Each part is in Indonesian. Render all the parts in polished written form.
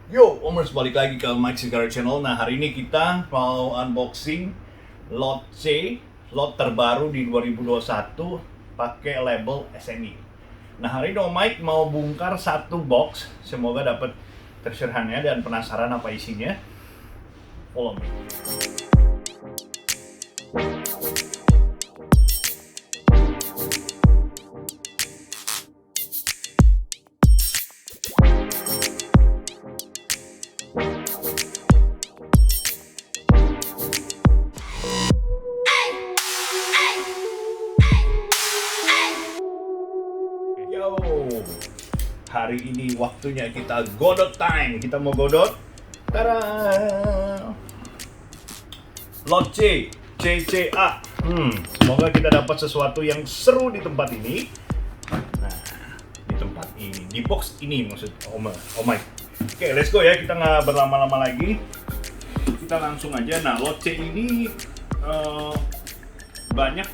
Yo, Omers balik lagi ke Mike Sigara Channel. Nah, hari ini kita mau unboxing Lot C, lot terbaru di 2021 pakai label SNI. Nah, hari ini Om Mike mau bongkar satu box. Semoga dapat treasure hunt-nya dan penasaran apa isinya. Follow me. Yo, hari ini waktunya kita godot time. Kita mau godot. Tada! Lot C, CCA. Semoga kita dapat sesuatu yang seru di tempat ini. Nah, di tempat ini, di box ini maksud Om Mike. Oke, let's go ya. Kita nggak berlama-lama lagi. Kita langsung aja. Nah, Lot C ini banyak.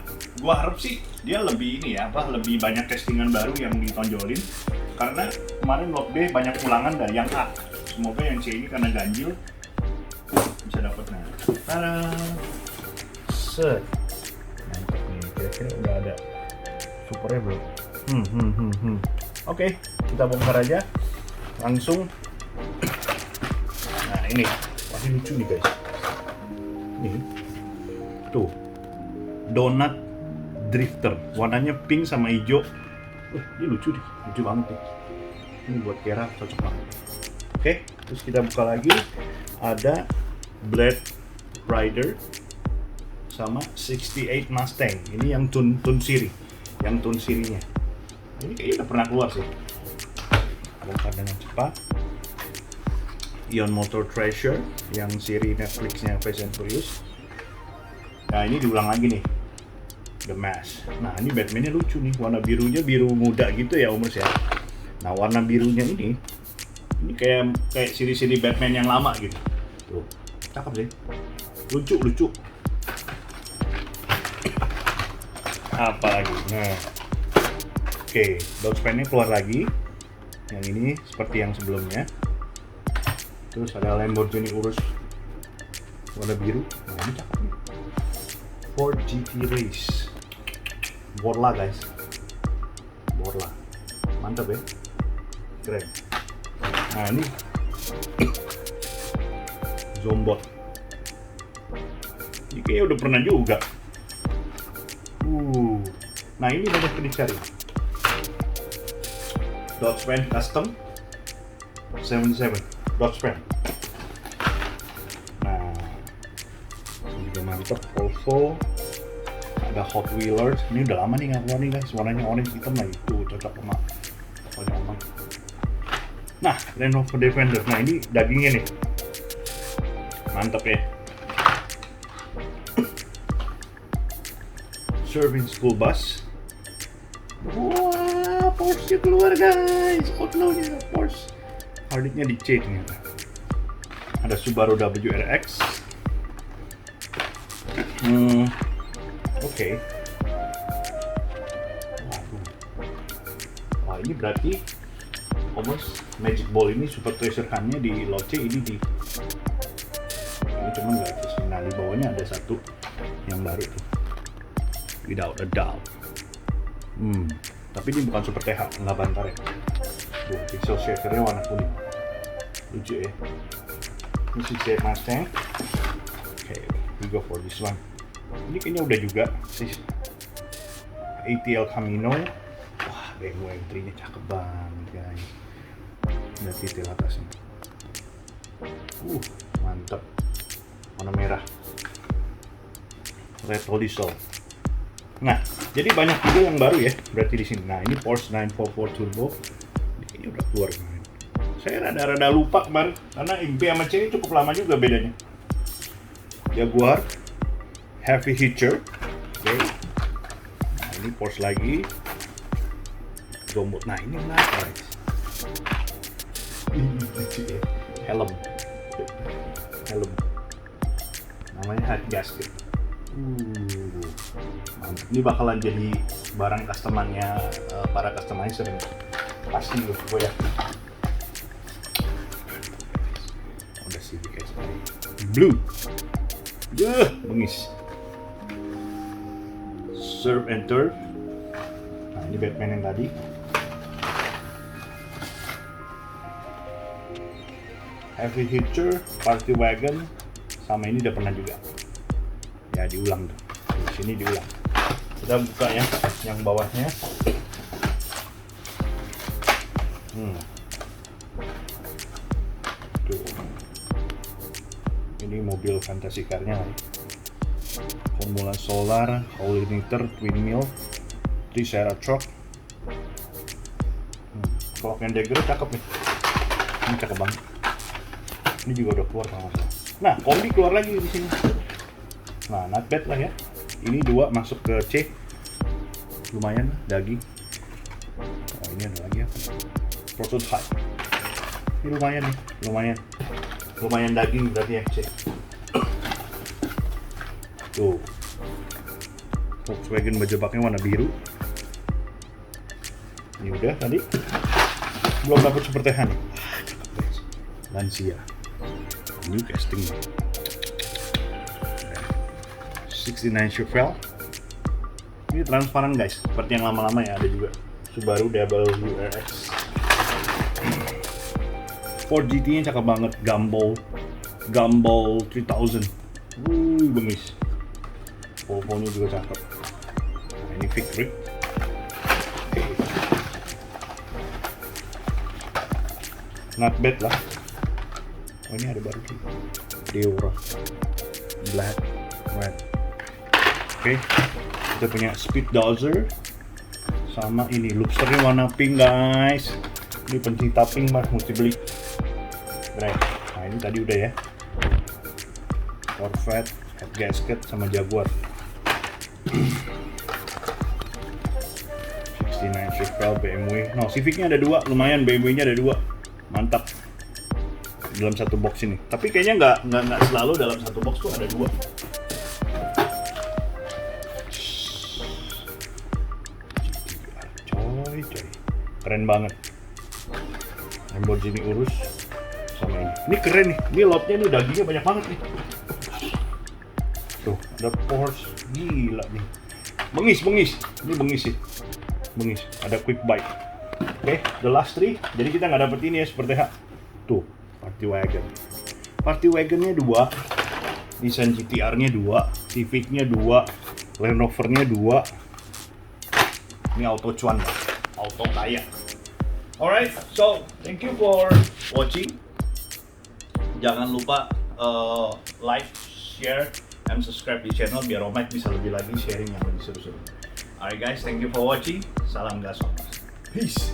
Gua harap sih dia lebih ini ya, lebih banyak testingan baru yang ditonjolin. Karena kemarin Lot B banyak ulangan dari yang A. Semoga yang C ini karena ganjil bisa dapat. Nah, tada! Set. Mantap nih. Kira-kira udah ada supernya belum? Oke, kita bongkar aja. Langsung. Nah, ini pasti lucu nih guys. Nih. Tuh. Donat drifter, warnanya pink sama hijau. Ini lucu banget nih. Ini buat Kera cocok banget. Oke, terus kita buka lagi. Ada Blade Rider sama 68 Mustang. Ini yang tune siri, yang tune sirinya. Ini kayaknya udah pernah keluar sih. Bongkar dengan cepat. Ion Motor Treasure, yang siri Netflixnya Fast and Furious. Nah, ini diulang lagi nih. The Mask. Nah, ini Batman-nya lucu nih. Warna birunya biru muda gitu ya, Omers ya. Nah, warna birunya ini kayak siri-siri Batman yang lama gitu. Tuh, cakep sih. Lucu. Apa lagi? Nah, oke, Dodgepan-nya keluar lagi. Yang ini seperti yang sebelumnya. Terus ada Lamborghini Urus warna biru. Nah, ini cakep nih. Ford GT Race. Borla guys. Borla. Mantap ya. Keren. Nah, ini Zombot. Ini kayaknya udah pernah juga. Nah, ini banyak dicari. Dodgepan Custom 77. Dodgepan. Nah, ini juga mantap. Volvo. Ada Hotwheels. Ini udah lama nih nggak keluar nih guys. Warnanya orange hitam lah, itu cocok sama warna omang. Nah, Land Rover Defender. Nah, ini dagingnya nih. Mantap ya. Serving School Bus. Wah, Porsche keluar guys. Outlaw-nya Porsche. Harditnya di C ternyata. Ada Subaru WRX. Oke. Wah, ini berarti almost Magic Ball ini super treasure hunt-nya di Lot C ini ini cuman gratis. Nah, di bawahnya ada satu yang baru tuh. Without a doubt. Tapi ini bukan super TH, nggak bantar ya. Tuh, pixel shaker-nya warna kuning. Lucu ya. Ini 68 Mustang. Oke, we go for this one. Ini kayaknya udah juga sih. ATL Camino. Wah, BMW M3-nya cakep banget guys. Lihat detail atasnya. Mantap. Warna merah. Retro diesel. Nah, jadi banyak juga yang baru ya berarti di sini. Nah, ini Porsche 944 Turbo. Ini kayaknya udah keluar kemarin. Saya rada-rada lupa kemarin karena MP sama C ini cukup lama juga bedanya. Jaguar Heavy Hitcher. Oke. Nah, ini Porsche lagi. Zombot. Nah, ini menarik guys. Ini lucu ya. Helm. Namanya head gasket. Mantap. Ini bakalan jadi barang customannya para customizer nih. Pasti gue ya. kasih guys. Blue. Bengis. Surf and turf. Nah, ini Batman yang tadi. Heavy hitcher, party wagon, sama ini udah pernah juga. Ya diulang tuh. Di sini diulang. Kita buka ya, yang bawahnya. Tuh. Ini mobil fantasy car-nya. Formula solar, all emitter, twin mill, Triceratop. Kalau yang dagger cakep nih. Ini cakep banget. Ini juga udah keluar kalau nggak salah. Nah, kombi keluar lagi di sini. Nah, not bad lah ya. Ini 2 masuk ke C. Lumayan daging. Oh, ini ada lagi apa? Prototype. Ini lumayan nih, lumayan daging berarti ya C. Tuh. Volkswagen bajabaknya warna biru. Ini udah tadi. Belum dapat super tehan. Lancia. New casting. 69 Chevelle. Ini transparan guys, seperti yang lama-lama ya, ada juga Subaru WRX. Ford GT-nya cakep banget, Gumball 3000. Bengis. Volvo-nya juga cakep. Nah, ini Victory. Not bad lah. Oh, ini ada baru sih. Deora. Black, red. Oke. Kita punya Speed Dozer. Sama ini lobsternya warna pink guys. Ini pencinta pink mah mesti beli. Right. Nah ini tadi udah ya. Corvette, head gasket sama Jaguar. 69 Chevelle BMW. No, Civic-nya ada 2, lumayan. BMW-nya ada 2, mantap. Dalam satu box ini. Tapi kayaknya nggak selalu dalam satu box tuh ada 2. Coy. Keren banget. Lamborghini Urus sama ini. Ini keren nih. Ini lotnya nih, dagingnya banyak banget nih. Tuh, ada Porsche. Gila nih. Bengis. Ini bengis sih. Bengis. Ada quick buy. Oke, the last 3. Jadi kita nggak dapet ini ya, seperti tuh, party wagon. Party wagonnya 2. Desain GTR-nya 2. Civic-nya 2. Land Rover-nya 2. Ini auto cuan, auto kaya. Alright, so thank you for watching. Jangan lupa like, share, and subscribe di channel biar Om Mike bisa lebih lagi sharing yang lebih seru-seru. Alright guys, thank you for watching. Salam gas. Peace.